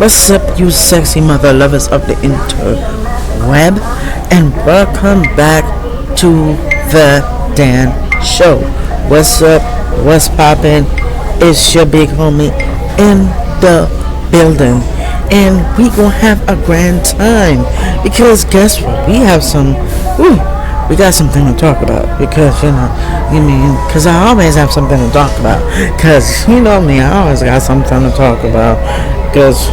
What's up, you sexy mother lovers of the interweb? And welcome back to the Dan Show. What's up? What's poppin'? It's your big homie in the building. And we gonna have a grand time. Because guess what? We have some... we got something to talk about. Because, because I always have something to talk about. Because, you know me, I always got something to talk about. Because...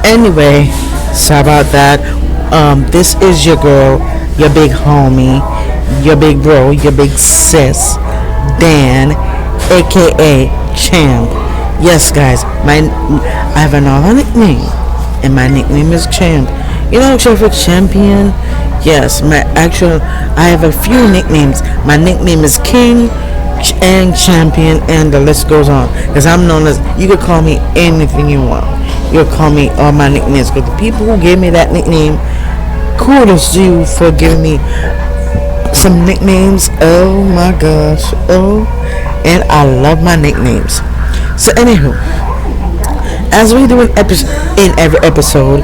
Anyway, sorry about that. This is your girl, your big homie, your big bro, your big sis, Dan, aka Champ. Yes, guys, I have another nickname, and my nickname is Champ. You know, Traffic Champion. Yes, I have a few nicknames. My nickname is King and Champion, and the list goes on. Because I'm known as, you could call me anything you want. You'll call me all my nicknames. Because the people who gave me that nickname, kudos to you for giving me some nicknames. Oh my gosh. Oh, and I love my nicknames. So anywho, as we do in every episode,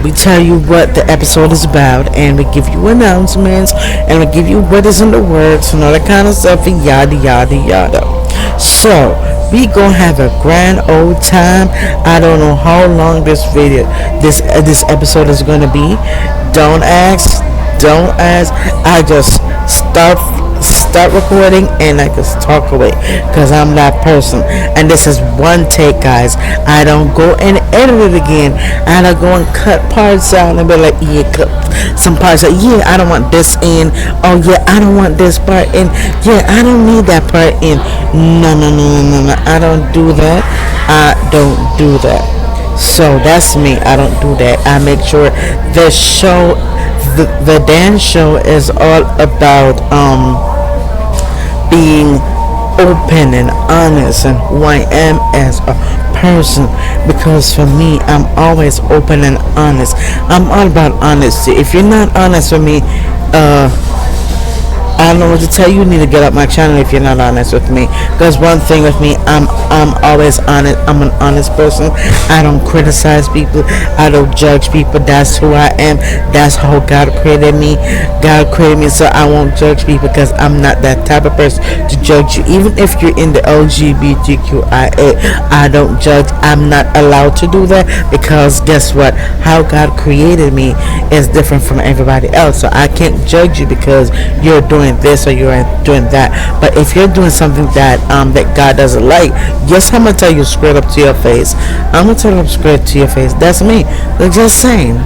we tell you what the episode is about, and we give you announcements, and we give you what is in the works and all that kind of stuff, and yada yada yada. So we gonna have a grand old time. I don't know how long this episode is gonna be. Don't ask. I just start recording and I just talk away, because I'm that person. And this is one take, guys. I don't go and edit it again. I don't go and cut parts out and be like, yeah, cut some parts out. Yeah, I don't want this in. Oh yeah, I don't want this part in. Yeah, I don't need that part in. No. I don't do that. So that's me. I don't do that. I make sure the Dan Show is all about being open and honest and who I am as a person. Because for me, I'm always open and honest. I'm all about honesty. If you're not honest with me, I don't know what to tell you. You need to get up my channel if you're not honest with me. Because one thing with me, I'm always honest. I'm an honest person. I don't criticize people. I don't judge people. That's who I am. That's how God created me. God created me, so I won't judge people, because I'm not that type of person to judge you. Even if you're in the LGBTQIA, I don't judge. I'm not allowed to do that, because guess what? How God created me is different from everybody else. So I can't judge you because you're doing this or you're doing that. But if you're doing something that God doesn't like, yes, I'm gonna tell you straight up to your face. That's me. Like, just saying.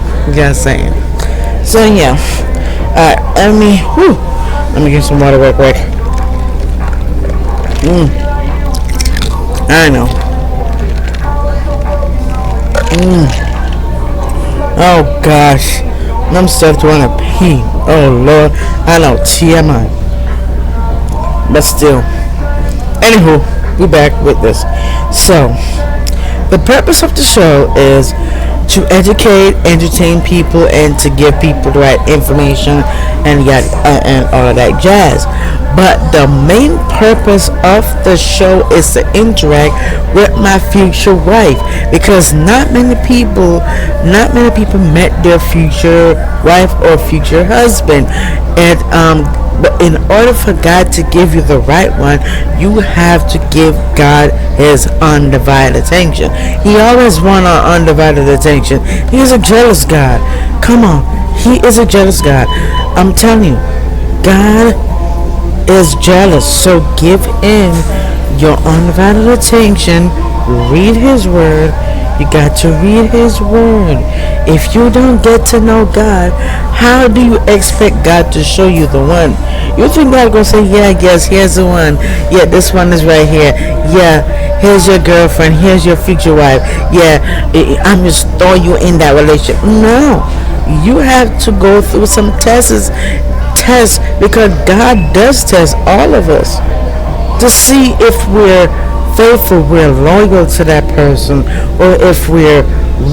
So yeah, let me get some water real quick. I know. Oh gosh, I'm starting to want to pee. Oh Lord, I know, TMI. But still, anywho, we back with this. So, the purpose of the show is to educate, entertain people, and to give people the right information and all of that jazz. But the main purpose of the show is to interact with my future wife, because not many people met their future wife or future husband. And but in order for God to give you the right one, you have to give God his undivided attention. He always wants our undivided attention. He is a jealous God. Come on, he is a jealous God. I'm telling you, God is jealous. So give him your undivided attention. Read his word. You got to read his word. If you don't get to know God, how do you expect God to show you the one? You think God gonna say, yeah, yes, here's the one. Yeah, this one is right here. Yeah, here's your girlfriend. Here's your future wife. Yeah, I'm just throwing you in that relationship. No, you have to go through some tests, because God does test all of us to see if we're faithful, we're loyal to that person, or if we're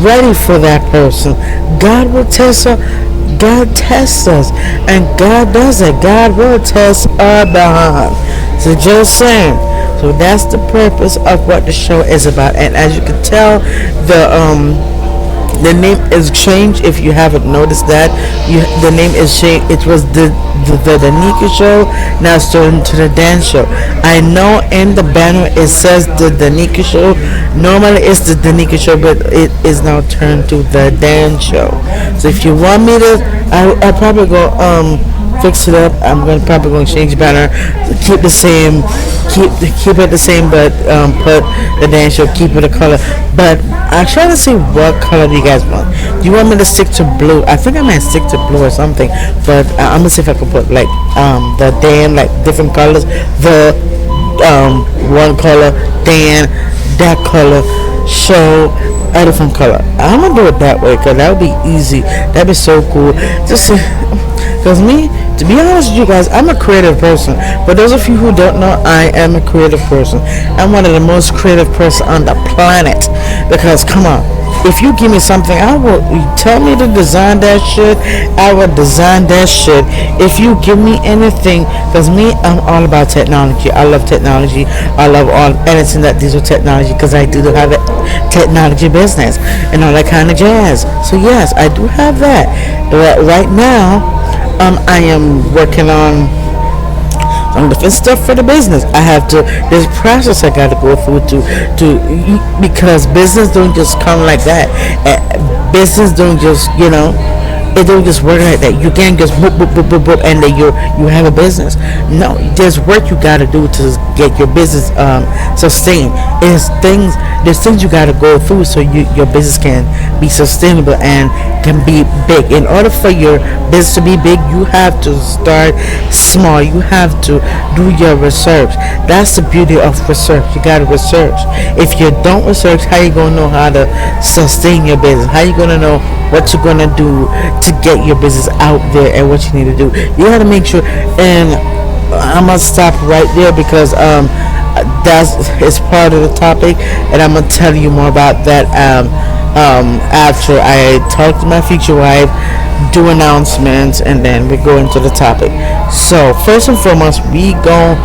ready for that person. God will test us. God tests us, and God does it. God will test our behind. So just saying. So that's the purpose of what the show is about. And as you can tell, the name is changed. If you haven't noticed that, the name is changed. It was the Danica show. Now it's turned into the Dan show. I know in the banner it says the Danica show. Normally it's the Danica show, but it is now turned to the Dan show. So if you want me to, I'll probably go fix it up. I'm gonna probably gonna change banner, keep the same, keep it the same, but put the dance show, keep it a color. But I'm trying to see what color do you guys want. Do you want me to stick to blue? I think I might stick to blue or something. But I'm gonna see if I can put like the Dan, like different colors. The one color Dan, that color show a different color. I'm gonna do it that way because that would be easy. That'd be so cool. Just because me, to be honest with you guys, I'm a creative person. For those of you who don't know, I am a creative person. I'm one of the most creative person on the planet. Because come on, if you give me something, I will. You tell me to design that shit, I will design that shit. If you give me anything, because me, I'm all about technology. I love technology. I love all anything that deals with technology because I do have a technology business and all that kind of jazz. So yes, I do have that. But right now, I am working on some different stuff for the business. I have to. There's a process I got to go through because business don't just come like that. Business don't just it don't just work like that. You can't just boop boop boop boop boop and then you have a business. No, there's work you got to do to get your business sustained. There's things you got to go through so your business can be sustainable and can be big. In order for your business to be big, you have to start small. You have to do your research. That's the beauty of research. You got to research. If you don't research, how you gonna know how to sustain your business? How you gonna know what you're gonna do to get your business out there and what you need to do? You got to make sure. And I'm gonna stop right there because that's part of the topic, and I'm gonna tell you more about that after I talk to my future wife, do announcements, and then we go into the topic. So first and foremost, we go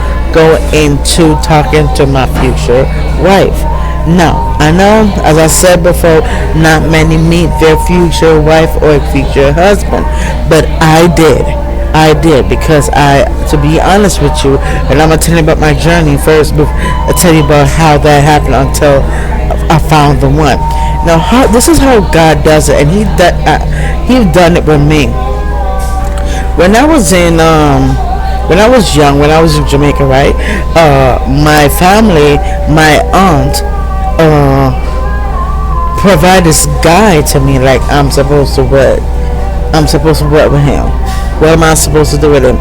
into talking to my future wife. Now, I know, as I said before, not many meet their future wife or future husband, but I did because to be honest with you, and I'm gonna tell you about my journey first. I'll tell you about how that happened until I found the one. Now, this is how God does it, and He done it with me. When I was young, when I was in Jamaica, right? My family, my aunt, provide this guy to me like I'm supposed to work with him. What am I supposed to do with him?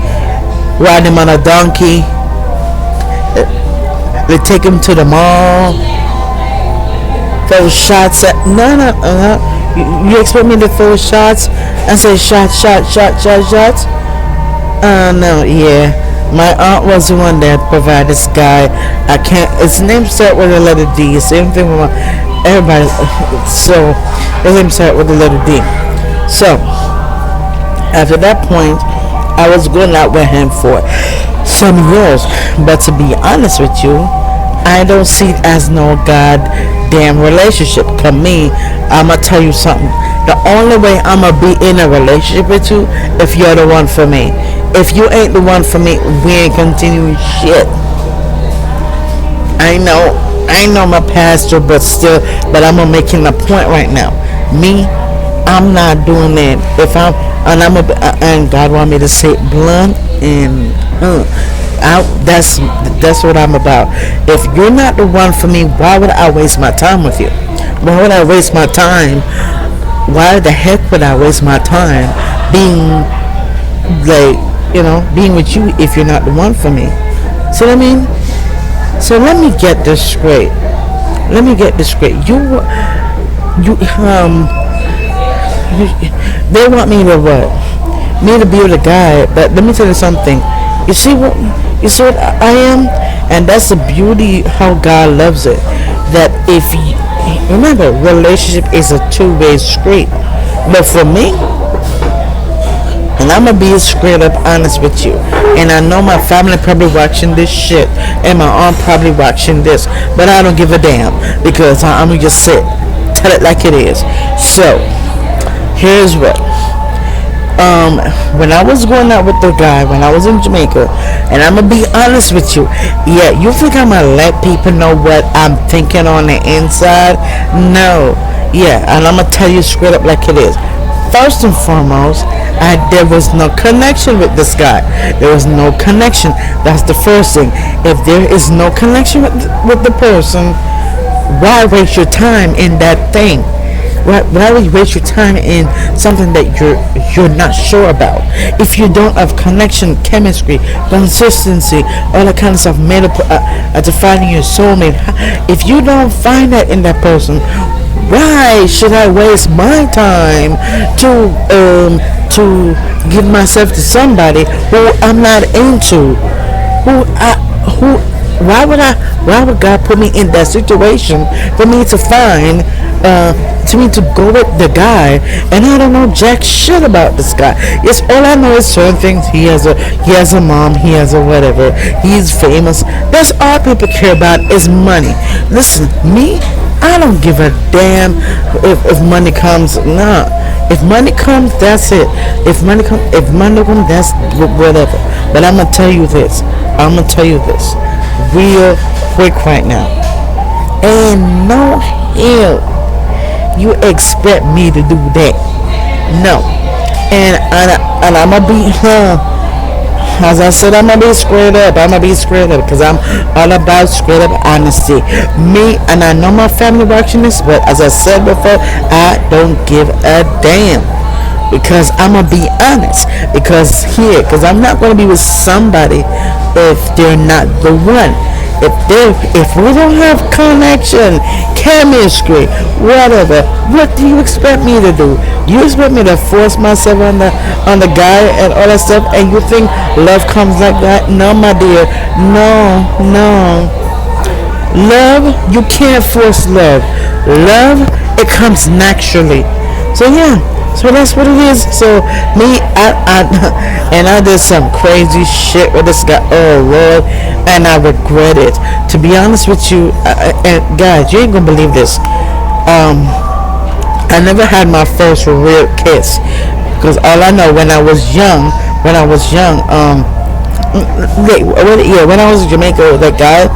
Ride him on a donkey? They take him to the mall? Throw shots at no. You expect me to throw shots and say shots? No, yeah. My aunt was the one that provided this guy. I can't. His name start with the letter D. Same thing with everybody. So his name start with the letter D. So after that point, I was going out with him for some years. But to be honest with you, I don't see it as no goddamn relationship. To me, I'ma tell you something. The only way I'ma be in a relationship with you if you're the one for me. If you ain't the one for me, we ain't continuing shit. I know my pastor, but I'm making a point right now. Me, I'm not doing that. And God want me to say it blunt and that's what I'm about. If you're not the one for me, why would I waste my time with you? Why would I waste my time? Why the heck would I waste my time being being with you if you're not the one for me? See what I mean? So let me get this straight. They want me to what? Me to be with a guy, but let me tell you something. You see what I am, and that's the beauty how God loves it. That if you remember, relationship is a two-way street. But for me, and and I'ma be straight up honest with you. And I know my family probably watching this shit, and my aunt probably watching this, but I don't give a damn because I'ma just tell it like it is. So here's what. When I was going out with the guy, when I was in Jamaica, and I'm gonna be honest with you, yeah, you think I'm gonna let people know what I'm thinking on the inside? No, yeah, and I'm gonna tell you straight up like it is. First and foremost, there was no connection with this guy. There was no connection. That's the first thing. If there is no connection with the person, why waste your time in that thing? Why would you waste your time in something that you're not sure about? If you don't have connection, chemistry, consistency, all that kind of stuff made up to finding your soulmate. If you don't find that in that person, why should I waste my time to give myself to somebody who I'm not into? Why would God put me in that situation for me to find to go with the guy, and I don't know jack shit about this guy. Yes, all I know is certain things. He has a mom, he has a whatever, he's famous. That's all people care about is money. Listen, me, I don't give a damn if money comes. Nah. If money comes, that's it. If money comes, that's whatever. But I'm gonna tell you this. Real quick right now. And no hell you expect me to do that. No. And I'm gonna be as I said, I'm gonna be straight up because I'm all about straight up honesty. Me, and I know my family watching this, but as I said before, I don't give a damn because I'm gonna be honest. Because I'm not gonna be with somebody if they're not the one. If we don't have connection, chemistry, whatever, what do you expect me to do? You expect me to force myself on the guy and all that stuff, and you think love comes like that? No, my dear, no. Love, you can't force love. Love, it comes naturally. So yeah. So that's what it is. So me, I did some crazy shit with this guy. Oh Lord, and I regret it. To be honest with you, and guys, you ain't gonna believe this. I never had my first real kiss because all I know when I was young, when I was in Jamaica with that guy,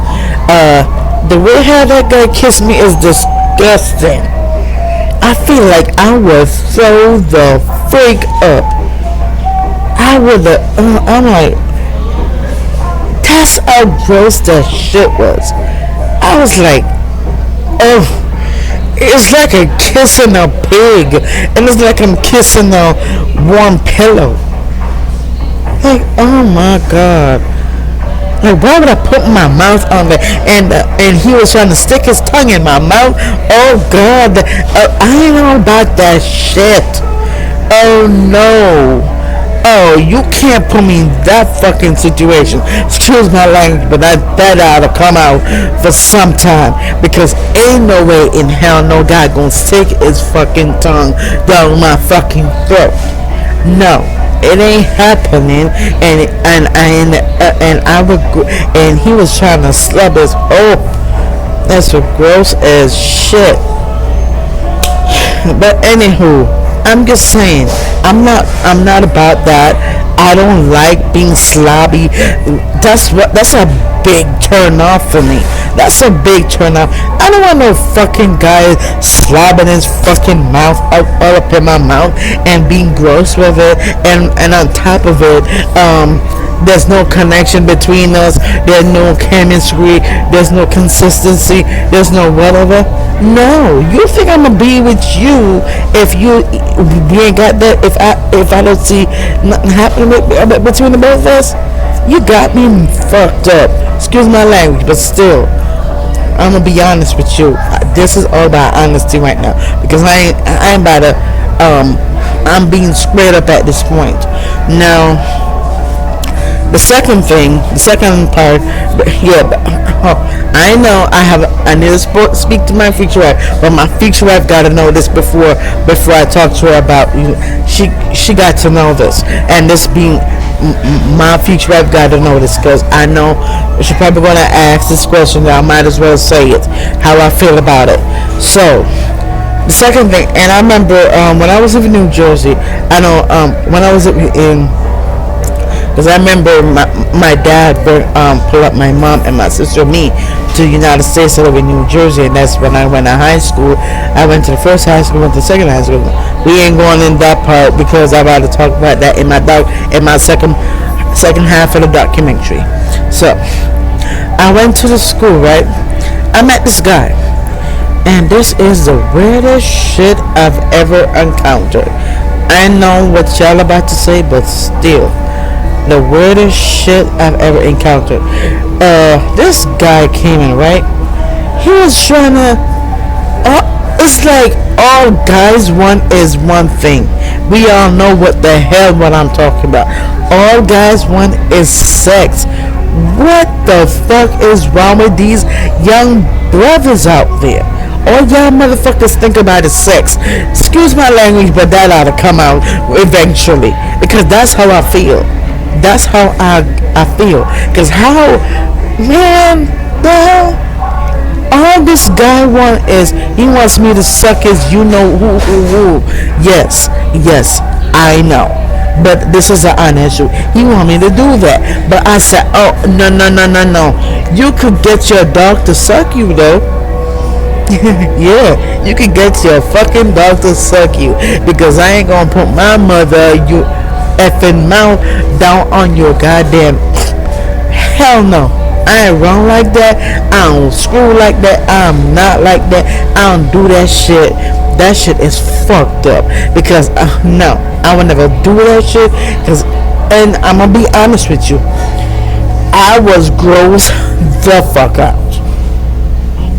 the way how that guy kissed me is disgusting. I feel like I was so the freak up. I'm like, that's how gross that shit was. I was like, oh, it's like a kissing a pig, and it's like I'm kissing a warm pillow. Like, oh my god. Like, why would I put my mouth on there? And he was trying to stick his tongue in my mouth. Oh God, I ain't know about that shit. Oh no. Oh, you can't put me in that fucking situation. Excuse my language, but that ought to come out for some time, because ain't no way in hell no guy gonna stick his fucking tongue down my fucking throat. No. It ain't happening, and he was trying to slap his. Oh, that's so gross as shit. But anywho, I'm just saying, I'm not about that. I don't like being slobby. That's a big turn off for me. That's a big turn off. I don't want no fucking guy slobbing his fucking mouth all up in my mouth and being gross with it, and on top of it, there's no connection between us, there's no chemistry, there's no consistency, there's no whatever. No, you think I'm gonna be with you if we ain't got that? If I don't see nothing happening between the both of us? You got me fucked up. Excuse my language, but still, I'm gonna be honest with you. This is all about honesty right now, because I ain't about to. I'm being straight up at this point. Now, The second part, yeah, I know I need to speak to my future wife, but my future wife got to know this before I talk to her about you. She got to know this, and this being my future wife got to know this because I know she's probably gonna ask this question. I might as well say it how I feel about it. So the second thing, and I remember when I was living in New Jersey, I know when I was in because I remember my dad pull up my mom and my sister and me to the United States. I live in New Jersey, and that's when I went to high school. I went to the first high school, went to the second high school. We ain't going in that part because I'd rather talk about that in my second half of the documentary. So I went to the school, right? I met this guy, and this is the weirdest shit I've ever encountered. I know what y'all about to say, but still, the weirdest shit I've ever encountered. This guy came in, right? He was trying to. It's like all guys want is one thing. We all know what the hell what I'm talking about. All guys want is sex. What the fuck is wrong with these young brothers out there? All y'all motherfuckers think about is sex. Excuse my language, but that ought to come out eventually. Because that's how I feel. That's how I feel. Because how, man, the hell? All this guy wants is, he wants me to suck his you know who. Yes, I know. But this is an honest issue. He want me to do that. But I said, oh, no. You could get your dog to suck you, though. Yeah, you could get your fucking dog to suck you. Because I ain't gonna put my mother, you effing mouth down on your goddamn. Hell no. I ain't wrong like that. I don't screw like that. I'm not like that. I don't do that shit. That shit is fucked up. Because no, I would never do that shit. Cause, and I'm gonna be honest with you, I was gross the fuck out.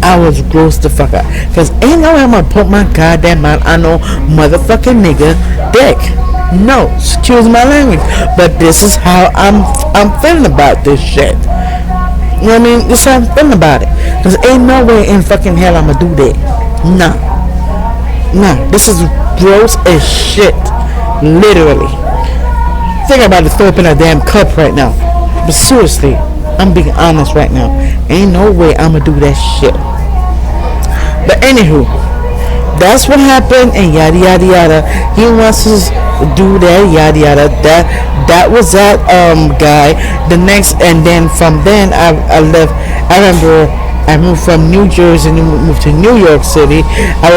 I was gross the fuck out. Cause ain't no way I'm gonna put my goddamn mouth on no motherfucking nigga dick. No, excuse my language, but this is how I'm feeling about this shit. You know what I mean? This is how I'm feeling about it. Cause ain't no way in fucking hell I'ma do that. Nah, this is gross as shit. Literally. Think about it, throw up in a damn cup right now. But seriously, I'm being honest right now. Ain't no way I'ma do that shit. But anywho, that's what happened, and yada yada yada. He wants to do that, yada yada. That was that guy. The next, and then from then I left. I remember I moved from New Jersey and moved to New York City. I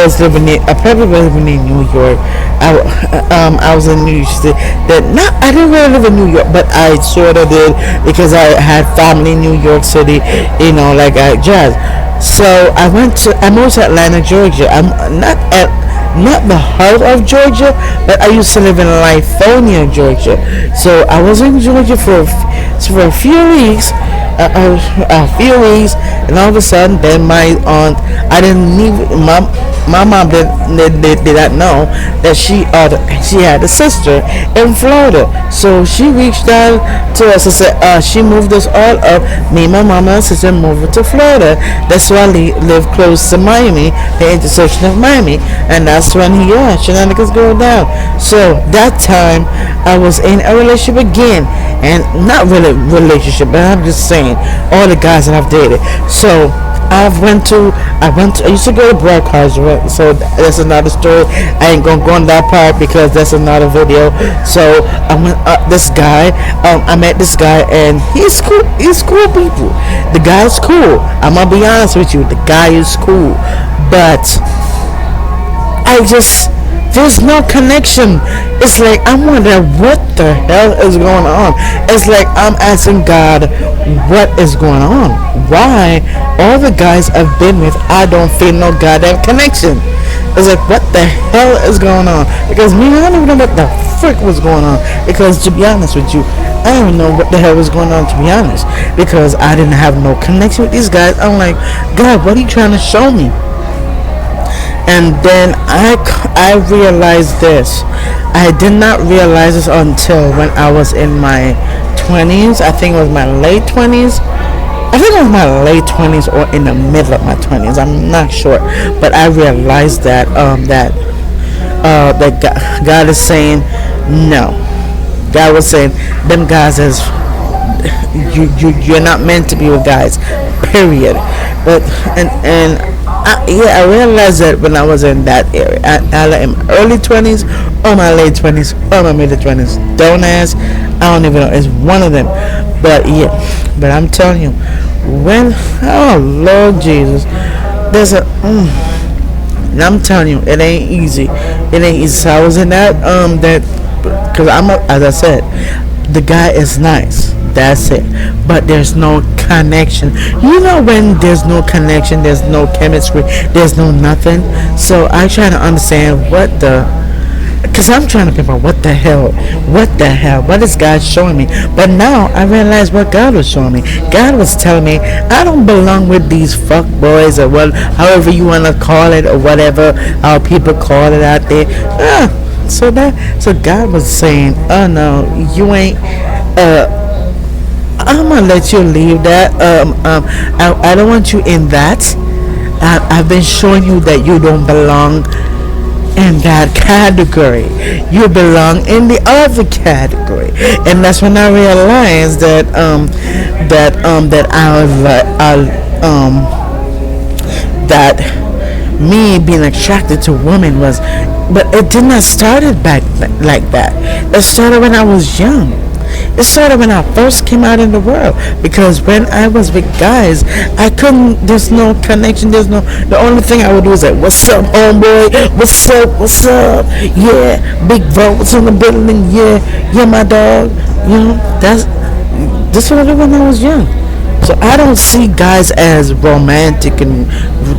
probably living in New York. I was in New York City. I didn't really live in New York, but I sort of did because I had family in New York City. You know, like jazz. So I moved to Atlanta, Georgia. I'm not the heart of Georgia, but I used to live in Livonia, Georgia. So I was in Georgia for a few weeks. And all of a sudden, then my aunt, I didn't even, my mom did not know that she had a sister in Florida. So she reached out to us and said she moved us all up. Me, my mom, and sister moved to Florida. That's why I live close to Miami, the intersection of Miami, and that's when shenanigans go down. So that time I was in a relationship again, and not really relationship, but I'm just saying all the guys that I've dated. So I used to go to Broad College, right? So that's another story. I ain't gonna go on that part because that's another video. So I met this guy, and he's cool. He's cool people. The guy's cool. I'm gonna be honest with you. The guy is cool, but there's no connection. It's like I'm wondering what the hell is going on. It's like I'm asking God, what is going on? Why all the guys I've been with, I don't feel no goddamn connection. It's like, what the hell is going on? Because me, I don't even know what the frick was going on. Because to be honest with you, I don't even know what the hell was going on, to be honest. Because I didn't have no connection with these guys. I'm like, God, what are you trying to show me? And then I realized this. I did not realize this until when I was in my 20s. I think it was my late 20s. I think it was my late 20s or in the middle of my 20s. I'm not sure, but I realized that God is saying no. God was saying them guys is you're not meant to be with guys. Period. But and I realized that when I was in that area. I like in early 20s or my late 20s or my mid 20s. Don't ask. I don't even know. It's one of them. But yeah. But I'm telling you, when oh Lord Jesus, there's a. And I'm telling you, it ain't easy. It ain't easy. So I was in that because as I said, the guy is nice. That's it. But there's no connection. You know when there's no connection, there's no chemistry, there's no nothing. So I try to understand because I'm trying to figure out what the hell, what is God showing me? But now I realize what God was showing me. God was telling me I don't belong with these fuck boys or however you want to call it or whatever how people call it out there. So God was saying, oh no, you ain't. I'm gonna let you leave that. I don't want you in that. I've been showing you that you don't belong in that category. You belong in the other category, and that's when I realized that me being attracted to women was, but it did not started back like that. It started when I was young. It started when I first came out in the world, because when I was with guys, I couldn't. There's no connection. The only thing I would do is like, "What's up, homeboy? What's up? What's up? Yeah, big votes in the building. Yeah, my dog. You know, this was when I was young. So I don't see guys as romantic, and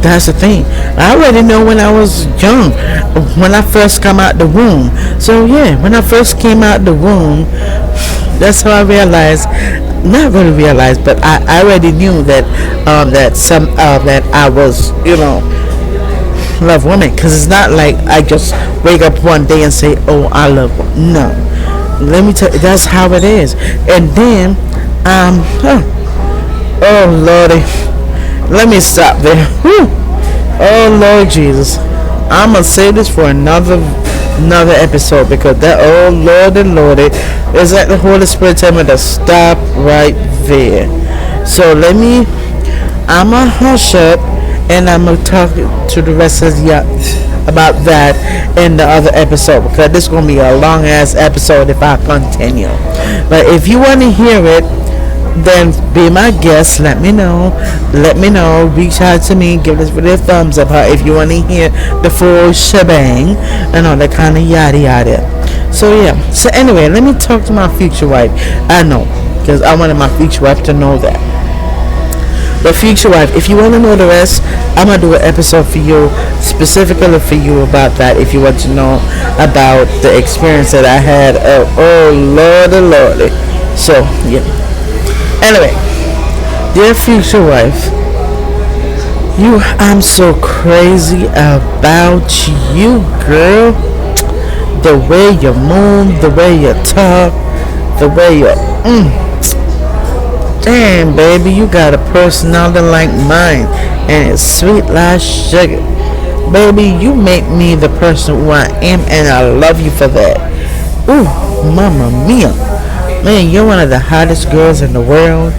that's the thing. I already know when I was young, when I first come out the womb. So yeah, when I first came out the womb, that's how I realized, not really realized, but I already knew that that I was, love women. Because it's not like I just wake up one day and say, oh, I love women. No, let me tell you, that's how it is. And then oh Lordy, let me stop there. Whew. Oh Lord Jesus, I'm gonna say this for another episode, because that oh Lordy is that the Holy Spirit tell me to stop right there. So I'ma hush up, and I'm gonna talk to the rest of you about that in the other episode, because this is gonna be a long ass episode if I continue. But if you want to hear it, then be my guest. Let me know. Reach out to me. Give this video a thumbs up if you want to hear the full shebang and all that kind of yada yada. So yeah. So anyway, let me talk to my future wife. I know, because I wanted my future wife to know that. But future wife, if you want to know the rest, I'm gonna do an episode for you, specifically for you, about that. If you want to know about the experience that I had, oh Lordy. So yeah. Anyway, dear future wife, I'm so crazy about you, girl. The way you move, the way you talk, the way you, damn, baby, you got a personality like mine, and it's sweet like sugar. Baby, you make me the person who I am, and I love you for that. Ooh, mamma mia. Man, you're one of the hottest girls in the world.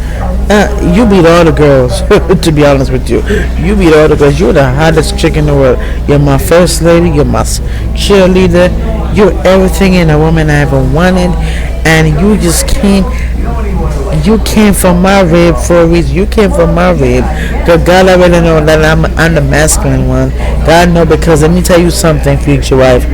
You beat all the girls, to be honest with you. You beat all the girls. You're the hottest chick in the world. You're my first lady. You're my cheerleader. You're everything in a woman I ever wanted. And you just came. You came from my rib for a reason. You came from my rib. Because God already know that I'm the masculine one. God know, because let me tell you something, future wife.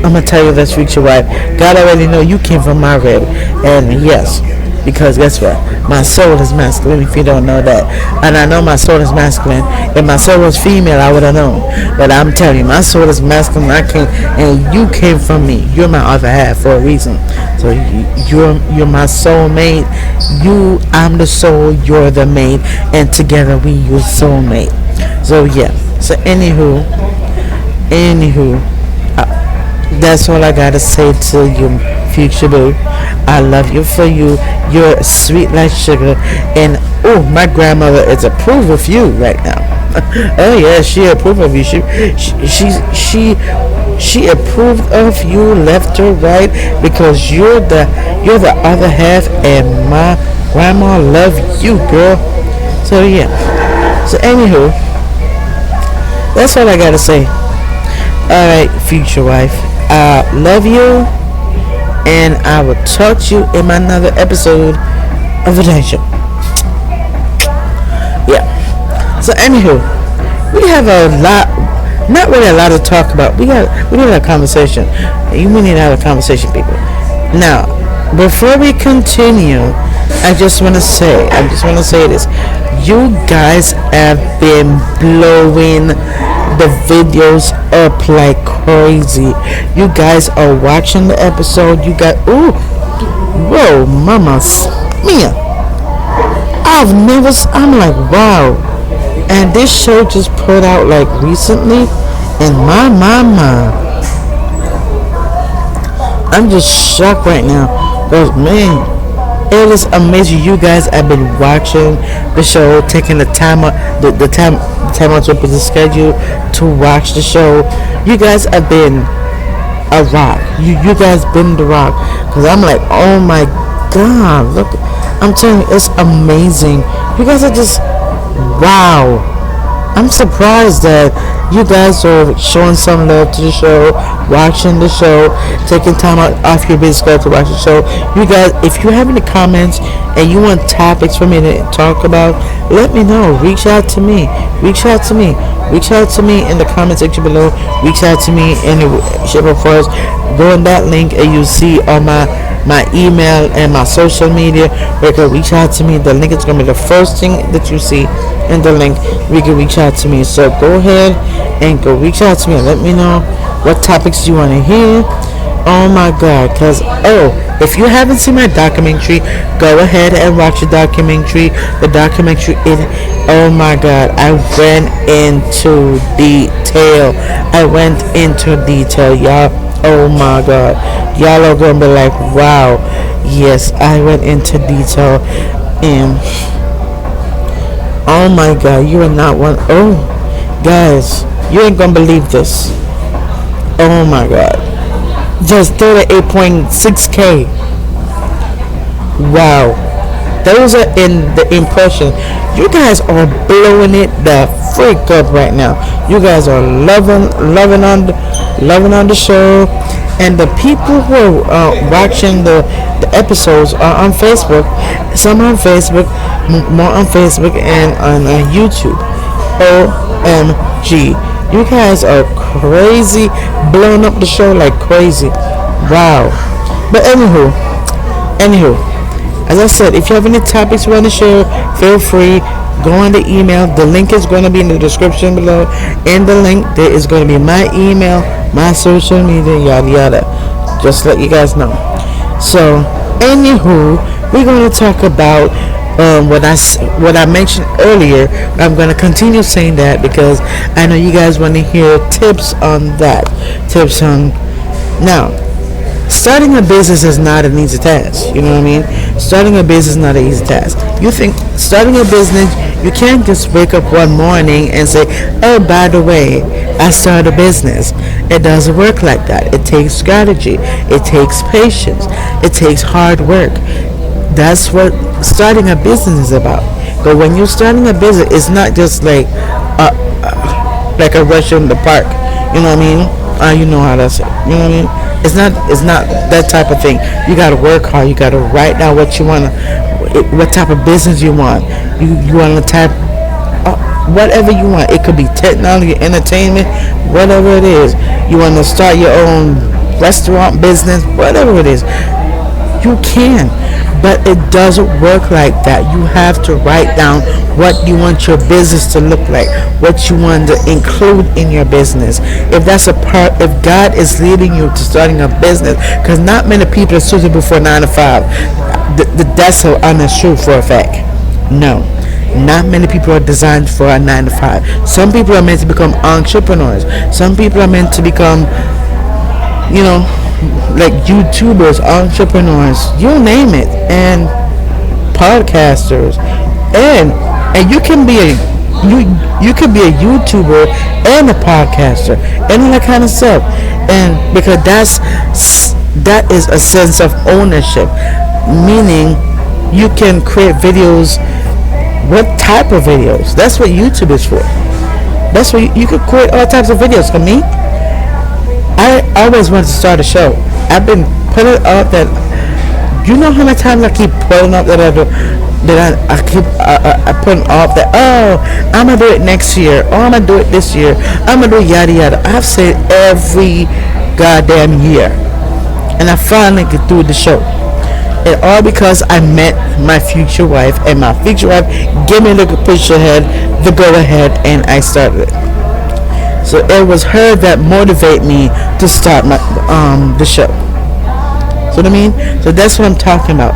I'm gonna tell you this, future wife. God already know you came from my rib, and yes, because guess what? My soul is masculine. If you don't know that, and I know my soul is masculine. If my soul was female, I would have known. But I'm telling you, my soul is masculine. And you came from me. You're my other half for a reason. So you're my soulmate. I'm the soul. You're the mate, and together we use soulmate. So yeah. So anywho. That's all I gotta say to you, future boo. I love you for you. You're sweet like sugar, and oh, my grandmother is approved of you right now. Oh yeah, she approved of you. She approved of you left or right because you're the other half, and my grandma love you, girl. So yeah. So anywho, that's all I gotta say. All right, future wife. I love you, and I will talk to you in another episode of the Night Show. Yeah. So anywho, we have a lot, not really a lot to talk about. We need a conversation. We need to have a conversation, people. Now, before we continue, I just want to say this. You guys have been blowing the videos up like crazy. You guys are watching the episode. You got ooh, whoa, mama mia. I'm like, wow. And this show just put out like recently, and my. I'm just shocked right now. Cause man, it is amazing. You guys have been watching the show, taking the time out your busy schedule to watch the show. You guys have been a rock. You guys been the rock. Cause I'm like, oh my god, look! I'm telling you, it's amazing. You guys are just wow. I'm surprised that you guys are showing some love to the show, watching the show, taking time out off your busy schedule to watch the show. You guys, if you have any comments and you want topics for me to talk about, let me know. Reach out to me. Reach out to me. Reach out to me in the comment section below. Reach out to me in the shape of course. Go in that link and you see all my email and my social media where you can reach out to me. The link is going to be the first thing that you see in the link. You can reach out to me. So go ahead and go reach out to me and let me know what topics you want to hear. Oh my god, because if you haven't seen my documentary, go ahead and watch the documentary. The documentary is, oh my god, I went into detail, y'all. Oh my god, y'all are gonna be like, wow, yes, I went into detail. And oh my god, you are not one. Oh guys, you ain't gonna believe this. Oh my god, just 38.6k. Wow, those are in the impression. You guys are blowing it the freak up right now. You guys are loving on the show, and the people who are watching the episodes are on Facebook. Some on Facebook, more on Facebook and on YouTube. OMG, you guys are crazy, blowing up the show like crazy. Wow. But anywho, as I said, if you have any topics you want to share, feel free. Go on the email. The link is going to be in the description below. In the link, there is going to be my email, my social media, yada yada. Just let you guys know. So, anywho, we're going to talk about what I mentioned earlier. I'm going to continue saying that because I know you guys want to hear tips on that. Tips on now. Starting a business is not an easy task. You know what I mean? Starting a business is not an easy task. You think starting a business, you can't just wake up one morning and say, oh, by the way, I started a business. It doesn't work like that. It takes strategy. It takes patience. It takes hard work. That's what starting a business is about. But when you're starting a business, it's not just like a rush in the park. You know what I mean? You know how that's it. You know what I mean? It's not that type of thing. You gotta work hard. You gotta write down what you want, what type of business you want. You want to type whatever you want. It could be technology, entertainment, whatever it is. You want to start your own restaurant business, whatever it is. You can, but it doesn't work like that. You have to write down what you want your business to look like, what you want to include in your business. If God is leading you to starting a business, because not many people are suitable for 9 to 5. That's so honest truth for a fact. No, not many people are designed for a 9 to 5. Some people are meant to become entrepreneurs. Some people are meant to become you know, like YouTubers, entrepreneurs, you name it, and podcasters, and you can be a you can be a YouTuber and a podcaster and all that kind of stuff, and because that is a sense of ownership, meaning you can create videos. What type of videos? That's what YouTube is for. That's what you could create all types of videos. For me, I always wanted to start a show. I've been putting up that. You know how many times I keep putting up that I keep I putting off that, oh, I'm gonna do it next year, or I'm gonna do it this year, I'm gonna do it yada yada. I've said every goddamn year, and I finally get through the show. And all because I met my future wife, and my future wife gave me the push ahead, the go ahead, and I started it. So it was her that motivated me to start the show. So what I mean? So that's what I'm talking about.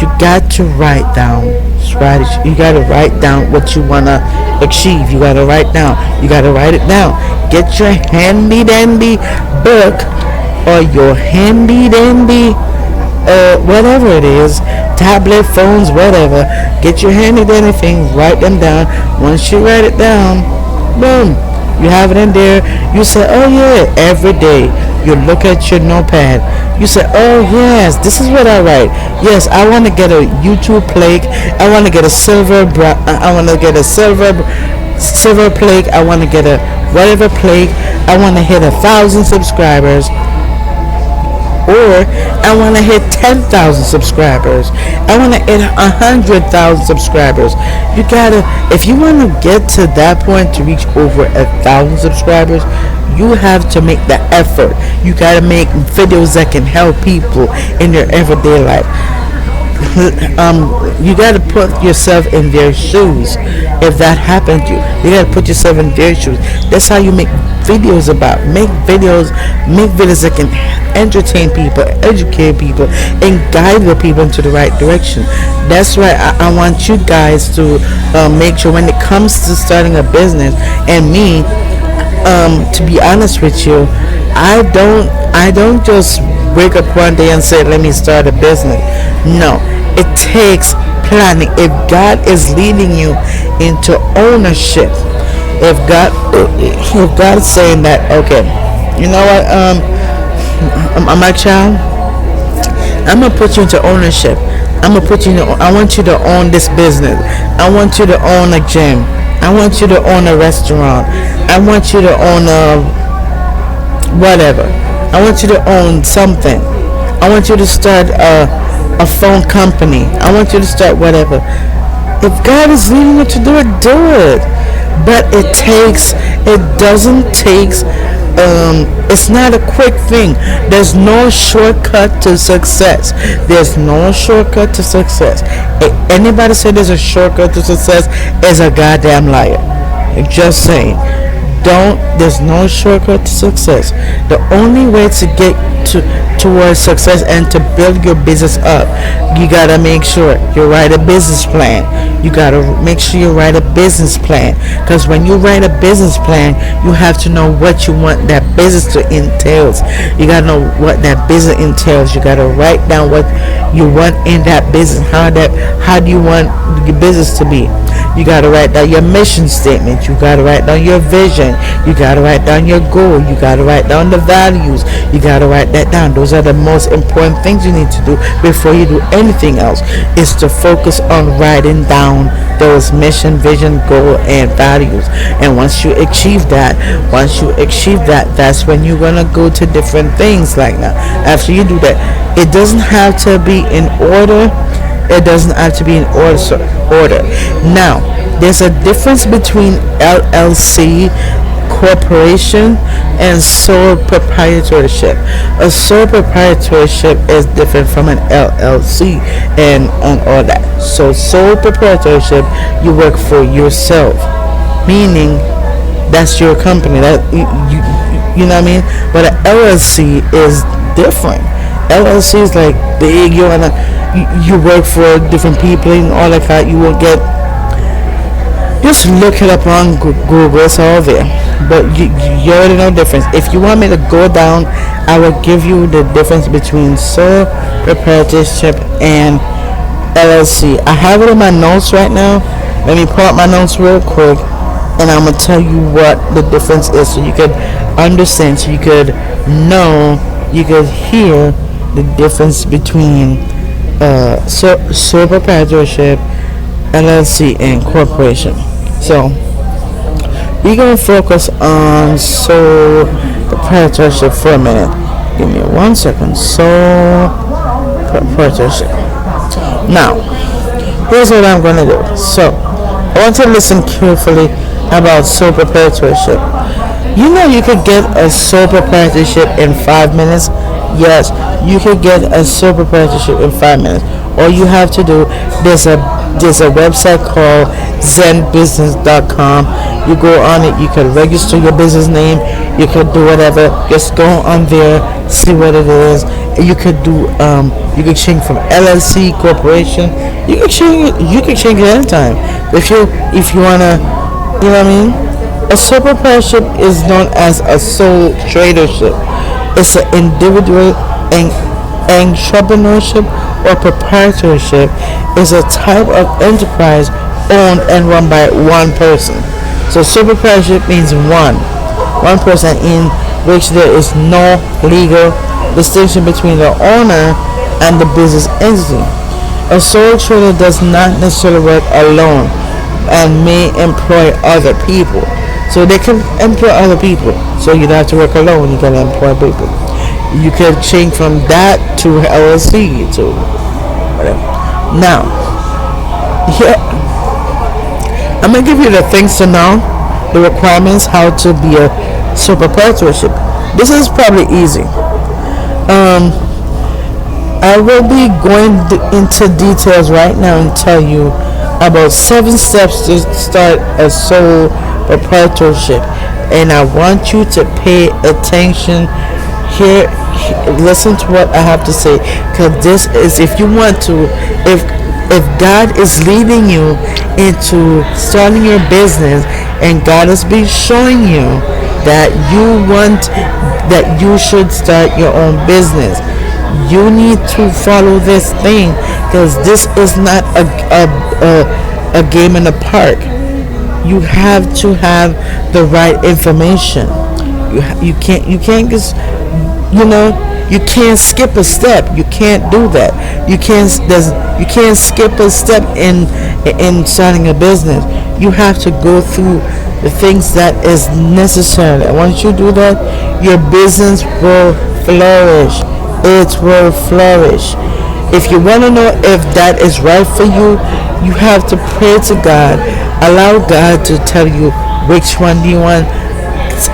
You got to write down strategy. You got to write down what you wanna achieve. You got to write down. You got to write it down. Get your handy dandy book or your handy dandy whatever it is, tablet, phones, whatever. Get your handy dandy things. Write them down. Once you write it down, boom, you have it in there. You say, oh yeah, every day. You look at your notepad. You say, oh yes, this is what I write. Yes, I want to get a YouTube plaque. I want to get a I want to get a silver plaque. I want to get a whatever plaque. I want to hit 1,000 subscribers. Or I want to hit 10,000 subscribers. I want to hit 100,000 subscribers. You gotta, if you want to get to that point to reach over 1,000 subscribers, you have to make the effort. You gotta make videos that can help people in their everyday life. You gotta put yourself in their shoes. If that happened to you, you gotta put yourself in their shoes. That's how you make videos make videos that can entertain people, educate people, and guide the people into the right direction. That's why I want you guys to make sure when it comes to starting a business, and me, to be honest with you, I don't just wake up one day and say, let me start a business. No, it takes planning. If God is leading you into ownership, if God is saying that, okay, you know what, my child, I'm gonna put you into ownership. I want you to own this business. I want you to own a gym. I want you to own a restaurant. I want you to own a whatever. I want you to own something. I want you to start a phone company. I want you to start whatever. If God is leading you to do it, do it. But it's not a quick thing. There's no shortcut to success. There's no shortcut to success. Anybody say there's a shortcut to success is a goddamn liar. Just saying. There's no shortcut to success. The only way to get towards success and to build your business up, you gotta make sure you write a business plan. You gotta make sure you write a business plan, because when you write a business plan, you have to know what you want that business to entails. You gotta know what that business entails. You gotta write down what you want in that business. How do you want your business to be? You gotta write down your mission statement. You gotta write down your vision. You gotta write down your goal. You gotta write down the values. You gotta write that down. Those are the most important things you need to do before you do anything else. Is to focus on writing down those mission, vision, goal, and values. And once you achieve that, that's when you're gonna go to different things like that. After you do that, it doesn't have to be in order. It doesn't have to be in order. Now, there's a difference between LLC, corporation, and sole proprietorship. A sole proprietorship is different from an LLC and all that. So sole proprietorship, you work for yourself, meaning that's your company. That you know what I mean. But an LLC is different. LLC is like big. You work for different people and all that kind. You will get. Just look it up on Google. It's all there. but you already know the difference. If you want me to go down, I will give you the difference between sole proprietorship and LLC. I have it in my notes right now. Let me pull up my notes real quick, and I'm gonna tell you what the difference is, so you could understand, so you could know, you could hear the difference between sole proprietorship, LLC, and corporation. So we're gonna focus on sole proprietorship for a minute. Give me 1 second. Sole proprietorship. Now, here's what I'm gonna do. So I want to listen carefully about sole proprietorship. You know you could get a sole proprietorship in 5 minutes. Yes, you could get a sole proprietorship in 5 minutes. All you have to do, there's a website called zenbusiness.com. You go on it, you can register your business name, you could do whatever. Just go on there, see what it is. You could do you could change from LLC, corporation. You can change it anytime. If you wanna, you know what I mean? A sole proprietorship is known as a sole tradership. It's an individual entrepreneurship or proprietorship is a type of enterprise owned and run by one person. So sole proprietorship means one person, in which there is no legal distinction between the owner and the business entity. A sole trader does not necessarily work alone and may employ other people. So they can employ other people. So you don't have to work alone. You can employ people. You can change from that to LLC to whatever. Now, here I'm gonna give you the things to know, the requirements, how to be a sole proprietorship. This is probably easy. I will be going into details right now and tell you about 7 steps to start a sole proprietorship, and I want you to pay attention here. Listen to what I have to say, because this is, if you want to, if God is leading you into starting your business, and God has been showing you that you should start your own business, you need to follow this thing, because this is not a game in the park. You have to have the right information. You can't just, you can't skip a step. You can't do that. You can't skip a step in starting a business. You have to go through the things that is necessary. And once you do that, your business will flourish. It will flourish. If you want to know if that is right for you, you have to pray to God. Allow God to tell you which one do you want.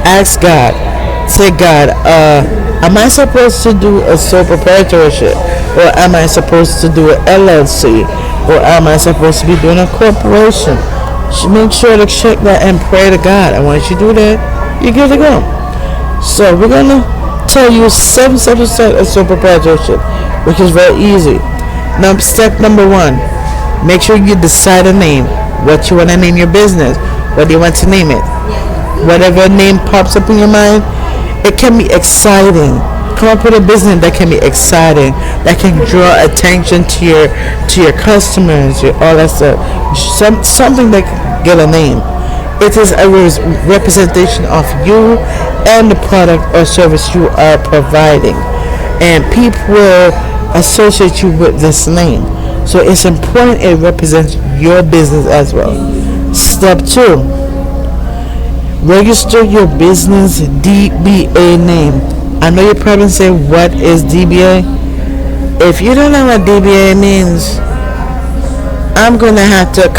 Ask God. Say, God, am I supposed to do a sole proprietorship, or am I supposed to do an LLC, or am I supposed to be doing a corporation? Make sure to check that and pray to God. And once you do that, you're good to go. So we're gonna tell you 7 steps to start a sole proprietorship, which is very easy. Now, step number 1: make sure you decide a name. What you want to name your business? What do you want to name it? Whatever name pops up in your mind. It can be exciting. Come up with a business that can be exciting, that can draw attention to your customers, all that stuff. Something that can get a name. It is a representation of you and the product or service you are providing, and people will associate you with this name. So it's important it represents your business as well. Step 2: register your business DBA name. I know you're probably saying, what is DBA? If you don't know what DBA means, I'm gonna have to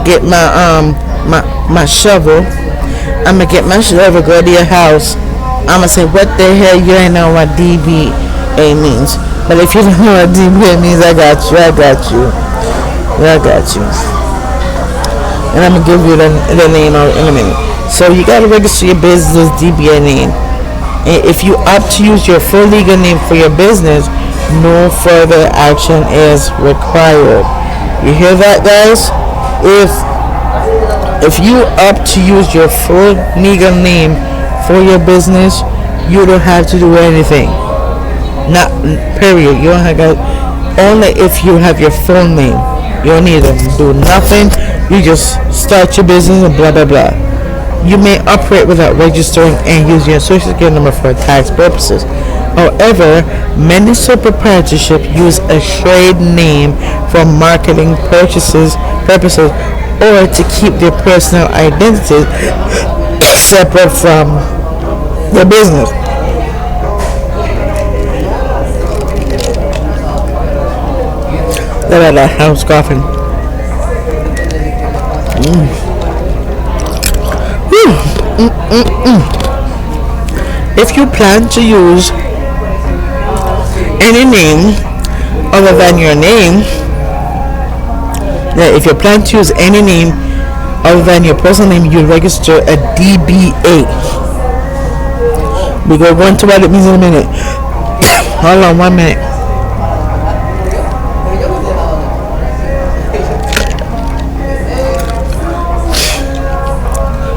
get my shovel. I'm gonna get my shovel, go to your house. I'm gonna say, what the hell, you ain't know what DBA means. But if you don't know what DBA means, I got you. And I'm gonna give you the name in a minute. So you gotta register your business DBA name. And if you opt to use your full legal name for your business, no further action is required. You hear that, guys? If you opt to use your full legal name for your business, you don't have to do anything. Not period. You don't have to, only if you have your full name. You don't need to do nothing. You just start your business and blah blah blah. You may operate without registering and using your social security number for tax purposes. However, many sole proprietorships use a trade name for marketing purposes or to keep their personal identity separate from the business. I was coughing. If you plan to use any name other than your name, if you plan to use any name other than your personal name, you register a DBA. We go into what it means in a minute. Hold on 1 minute.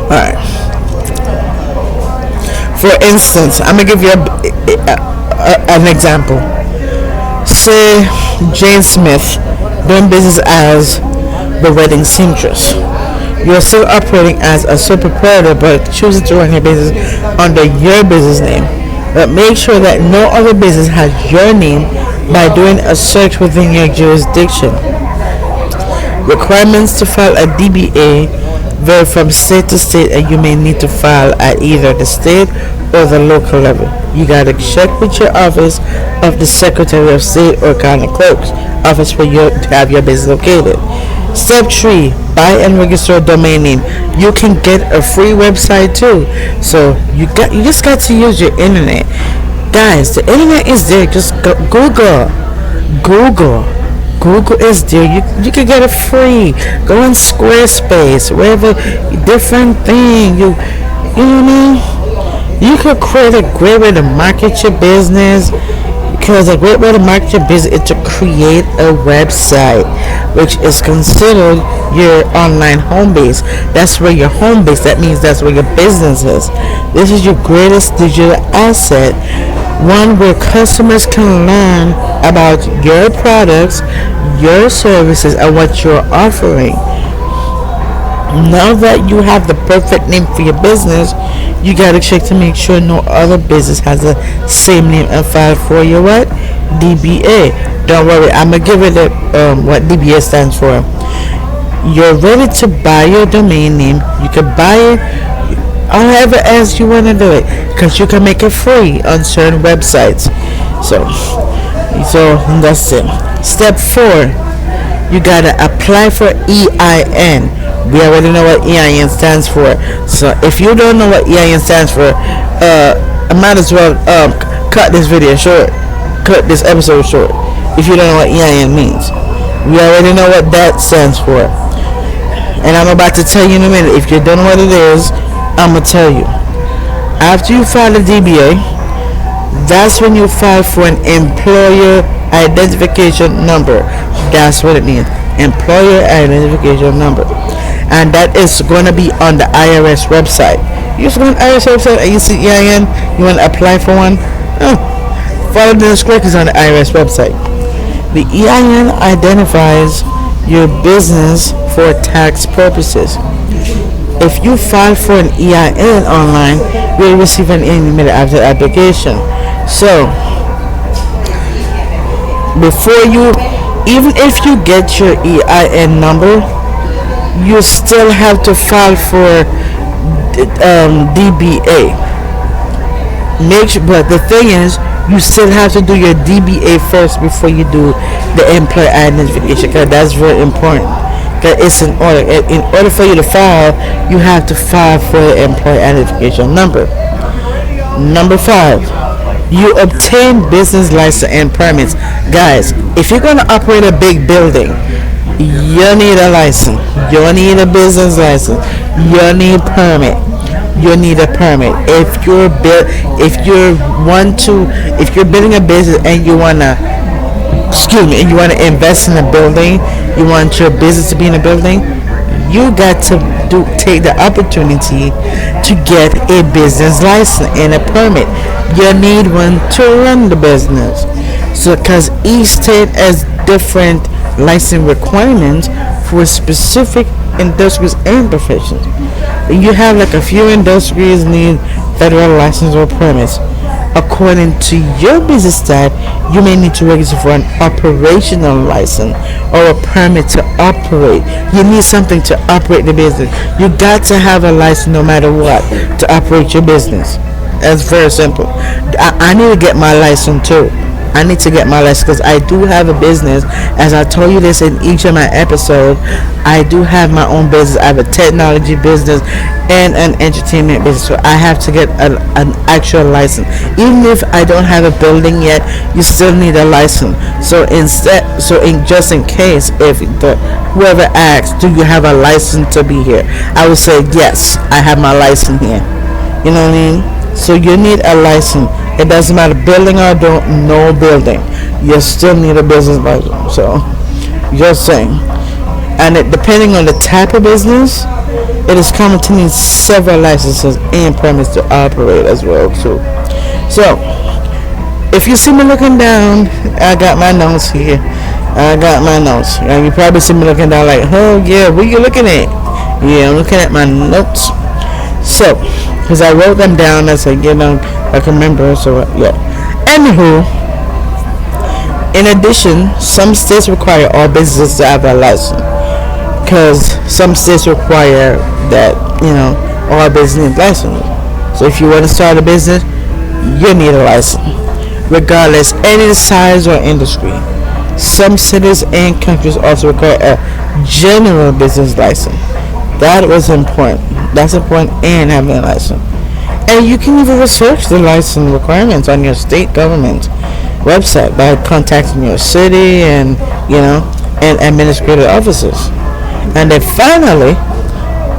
Alright. For instance, I'm gonna give you an example. Say Jane Smith doing business as the wedding seamstress. You're still operating as a sole proprietor, but choosing to run your business under your business name. But make sure that no other business has your name by doing a search within your jurisdiction. Requirements to file a DBA vary from state to state, and you may need to file at either the state or the local level. You gotta check with your office of the Secretary of State or County Clerk's office where you have your business located. Step 3. Buy and register a domain name. You can get a free website too. So you just got to use your internet. Guys, the internet is there. Just go, Google is there. You can get it free. Go on Squarespace, wherever, different thing. You know what I mean? You could create a great way to market your business. Because a great way to market your business is to create a website, which is considered your online home base. That's where your home base. That means that's where your business is. This is your greatest digital asset. One where customers can learn about your products, your services, and what you're offering. Now that you have the perfect name for your business, you gotta check to make sure no other business has the same name and file for your what? DBA. Don't worry, I'm gonna give it what DBA stands for. You're ready to buy your domain name. You can buy it however else you want to do it, because you can make it free on certain websites. So that's it. Step 4, you gotta apply for EIN. We already know what EIN stands for. So if you don't know what EIN stands for, I might as well cut this video short, cut this episode short. If you don't know what EIN means, we already know what that stands for. And I'm about to tell you in a minute. If you don't know what it is, I'm gonna tell you. After you file a DBA, that's when you file for an employer identification number. That's what it means. Employer identification number. And that is going to be on the IRS website. You just go on the IRS website and you see EIN, you want to apply for one, follow the instructions on the IRS website. The EIN identifies your business for tax purposes. If you file for an EIN online, you'll receive an email after the application. So, even if you get your EIN number, you still have to file for DBA. But the thing is, you still have to do your DBA first before you do the employer identification, because that's very important. Because it's in order. In order for you to file, you have to file for the employer identification number. Number 5, you obtain business license and permits. Guys, if you're gonna operate a big building, you need a license. You need a business license. You need permit. You need a permit. If you're building a business and you wanna invest in a building, you want your business to be in a building, you got to take the opportunity to get a business license and a permit. You need one to run the business. So, because each state has different license requirements for specific industries and professions. You have like a few industries need federal license or permits. According to your business type, you may need to register for an operational license or a permit to operate. You need something to operate the business. You got to have a license no matter what to operate your business. That's very simple. I need to get my license too. I need to get my license because I do have a business. As I told you this in each of my episodes, I do have my own business. I have a technology business and an entertainment business. So I have to get an actual license. Even if I don't have a building yet, you still need a license. Just in case if whoever asks, do you have a license to be here? I would say yes, I have my license here. You know what I mean? So you need a license. It doesn't matter building or no building. You still need a business license. So just saying. And depending on the type of business, it is common to need several licenses and permits to operate as well too. So if you see me looking down, I got my notes here. And you probably see me looking down like, oh yeah, what are you looking at? Yeah, I'm looking at my notes. So, because I wrote them down as I can remember. So yeah. Anywho, in addition, some states require all businesses to have a license. Because some states require that all business license. So if you want to start a business, you need a license, regardless any size or industry. Some cities and countries also require a general business license. That was important. That's important in having a license. And you can even research the license requirements on your state government website by contacting your city and administrative offices. And then finally,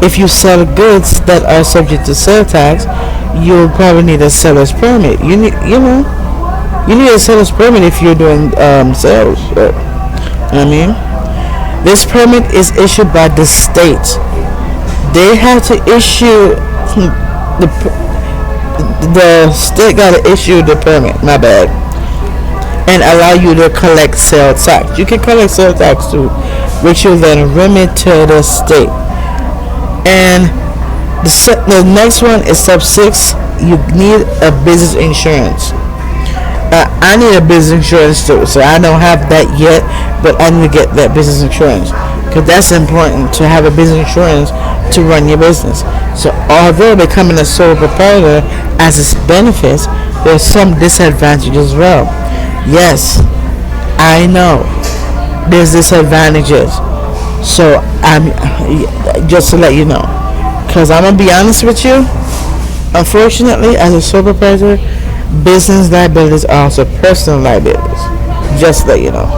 if you sell goods that are subject to sales tax, you'll probably need a seller's permit. You need a seller's permit if you're doing sales. This permit is issued by the state. They have to issue the state got to issue the permit. My bad. And allow you to collect sales tax. You can collect sales tax too, which you then remit to the state. And the next one is step 6. You need a business insurance. I need a business insurance too, so I don't have that yet, but I need to get that business insurance because that's important to have a business insurance to run your business. So although becoming a sole proprietor has its benefits, there's some disadvantages as well. Yes, I know there's disadvantages. So I'm just to let you know, because I'm gonna be honest with you. Unfortunately, as a sole proprietor, business liabilities are also personal liabilities. Just to let you know,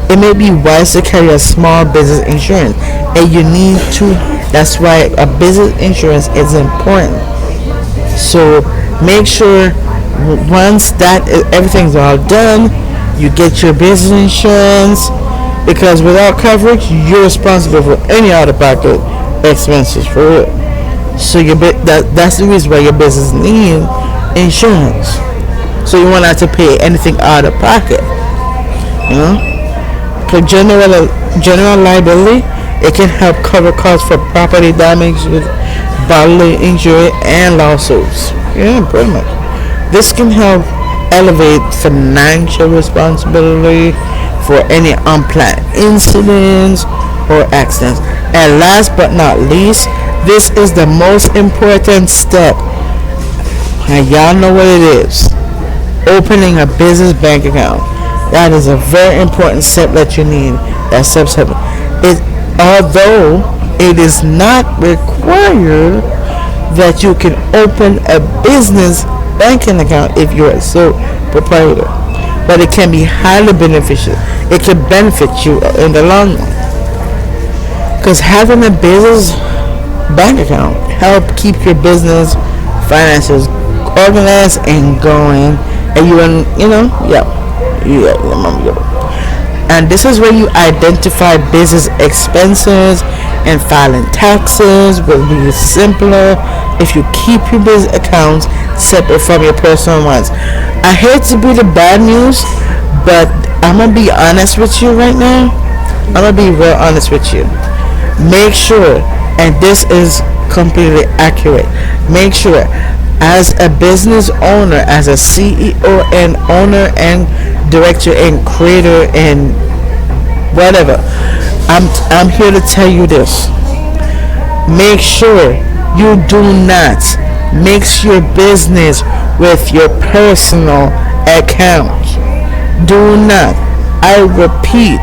it may be wise to carry a small business insurance, and you need to. That's why a business insurance is important. So make sure once that everything's all done, you get your business insurance, because without coverage, you're responsible for any out-of-pocket expenses for it. So that's the reason why your business needs insurance. So you won't have to pay anything out of pocket. For general liability, it can help cover costs for property damage, bodily injury, and lawsuits. Yeah, pretty much. This can help elevate financial responsibility for any unplanned incidents or accidents. And last but not least, this is the most important step. And y'all know what it is. Opening a business bank account. That is a very important step that you need. That's step 7. Although it is not required that you can open a business banking account if you're a sole proprietor, but it can be highly beneficial. It can benefit you in the long run, because having a business bank account help keep your business finances organized and going, and And this is where you identify business expenses, and filing taxes will be simpler if you keep your business accounts separate from your personal ones. I hate to be the bad news, but I'm gonna be honest with you right now. I'm gonna be real honest with you. Make sure, and this is completely accurate, make sure as a business owner, as a CEO and owner and director and creator and whatever, I'm here to tell you this. Make sure you do not mix your business with your personal account. Do not, I repeat,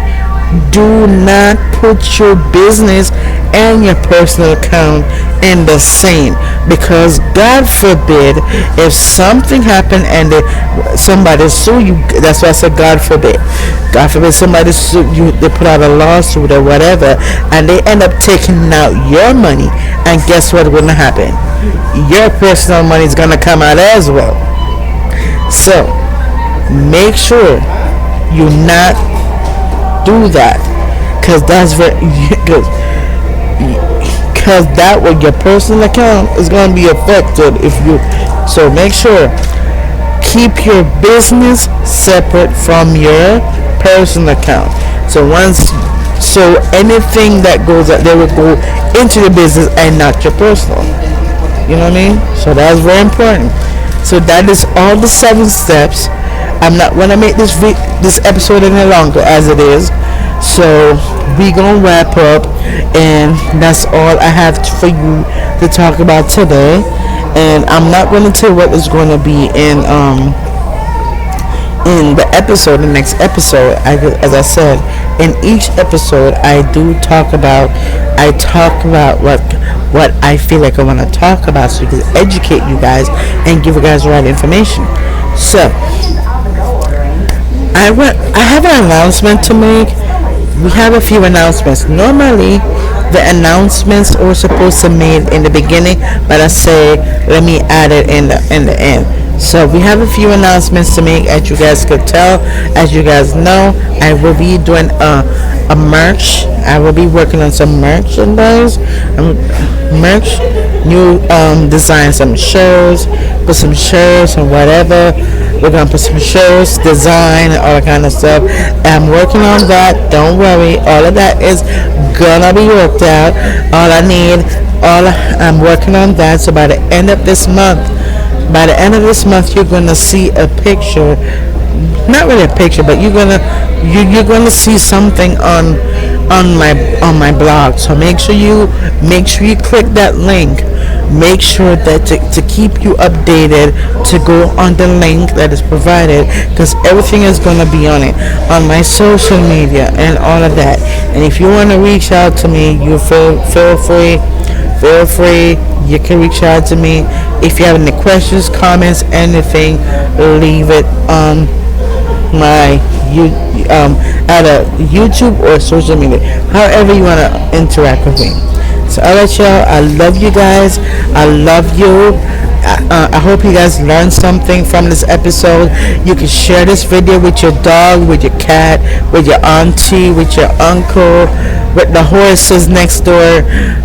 do not put your business and your personal account in the same, because God forbid if something happened and somebody sue you. That's why I said God forbid. God forbid somebody sue you, they put out a lawsuit or whatever, and they end up taking out your money, and guess what will happen? Your personal money is gonna come out as well. So make sure you not do that, because that's very because that way your personal account is going to be affected if you. So make sure keep your business separate from your personal account. So anything that goes out, they will go into the business and not your personal. You know what I mean? So that's very important. So that is all the 7 steps. I'm not gonna make this episode any longer as it is. So we gonna wrap up, and that's all I have for you to talk about today. And I'm not gonna tell you what is going to be in the episode, the next episode. As I said, in each episode, I talk about what I feel like I want to talk about, so you can educate you guys and give you guys the right information. So I have an announcement to make. We have a few announcements. Normally, the announcements are supposed to be made in the beginning, but I say let me add it in the end. So we have a few announcements to make. As you guys could tell, as you guys know, I will be doing a merch. I will be working on some merchandise, new design, some shirts, put some shirts and whatever. We're gonna put some shirts, design, and all that kind of stuff. I'm working on that. Don't worry, all of that is gonna be worked out. I'm working on that. So by the end of this month, you're gonna see a picture. Not really a picture, but you're gonna see something on my blog. So make sure you click that link. Make sure that to keep you updated, to go on the link that is provided, because everything is going to be on it, on my social media and all of that. And if you want to reach out to me, you feel free. You can reach out to me. If you have any questions, comments, anything, leave it on my either YouTube or social media, however you want to interact with me. So alright, y'all, I love you guys. I love you. I hope you guys learned something from this episode. You can share this video with your dog, with your cat, with your auntie, with your uncle, with the horses next door.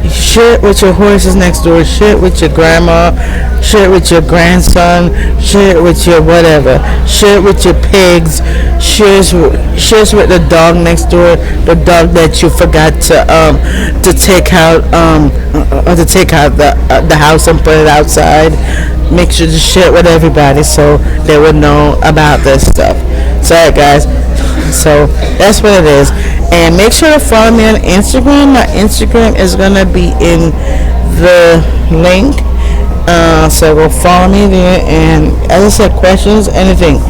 Share it with your horses next door. Share it with your grandma. Share it with your grandson. Share it with your whatever. Share it with your pigs. Share it with the dog next door. The dog that you forgot to take out the house and put it outside. Make sure to share it with everybody so they would know about this stuff. Sorry, guys. So that's what it is. And make sure to follow me on Instagram. My Instagram is gonna be in the link. So go follow me there. And as I said, questions, anything,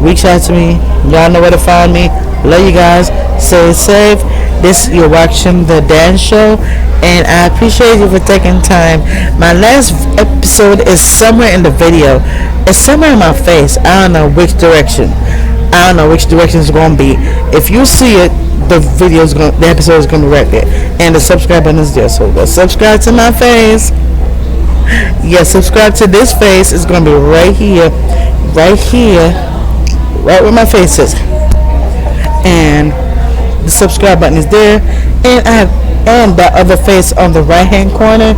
reach out to me. Y'all know where to find me. Love you guys. Stay safe. You're watching The Dan Show, and I appreciate you for taking time. My last episode is somewhere in the video. It's somewhere in my face. I don't know which direction. It's going to be. If you see it, the episode is going to be right there, and the subscribe button is there. So go subscribe to my face. Yeah, subscribe to this face. It's going to be right here, right where my face is. And The subscribe button is there, and that other face on the right hand corner.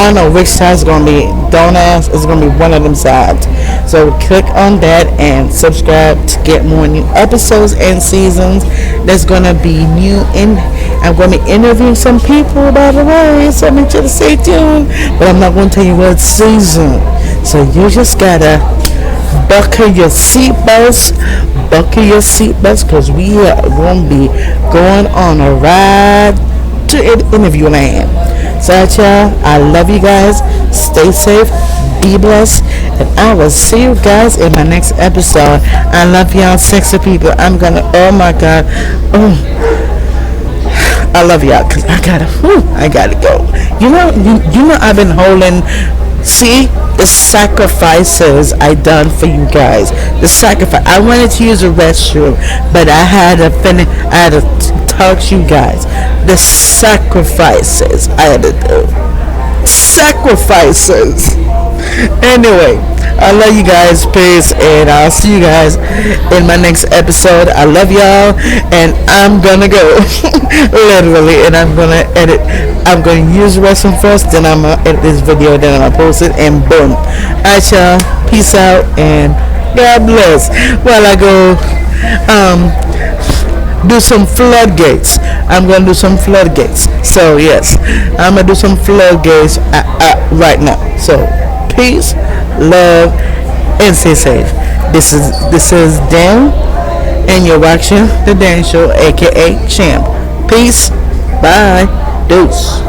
I don't know which side is gonna be. Don't ask. It's gonna be one of them sides. So click on that and subscribe to get more new episodes and seasons. There's gonna be new I'm gonna be interviewing some people, by the way. So make sure to stay tuned. But I'm not gonna tell you what season. So you just gotta buckle your seatbelts. Buckle your seatbelts, because we are gonna be going on a ride to interview land. So, y'all, I love you guys. Stay safe. Be blessed. And I will see you guys in my next episode. I love y'all, sexy people. Oh my God. Oh, I love y'all, because I gotta go. You know, I've been holding. See the sacrifices I done for you guys. The sacrifice. I wanted to use the restroom, but I had to finish. I had to talk to you guys. The sacrifices I had to do. Sacrifices. Anyway, I love you guys. Peace, and I'll see you guys in my next episode. I love y'all, and I'm gonna go literally, and I'm gonna edit. I'm gonna use the restroom first, then I'm gonna edit this video, then I'm gonna post it, and boom. Alright, y'all. Peace out, and God bless. While I go, do some floodgates. I'm gonna do some floodgates. So yes, I'm gonna do some floodgates right now. So peace, love, and stay safe. This is Dan, and you're watching the Dan Show, aka Champ. Peace. Bye. Deuce.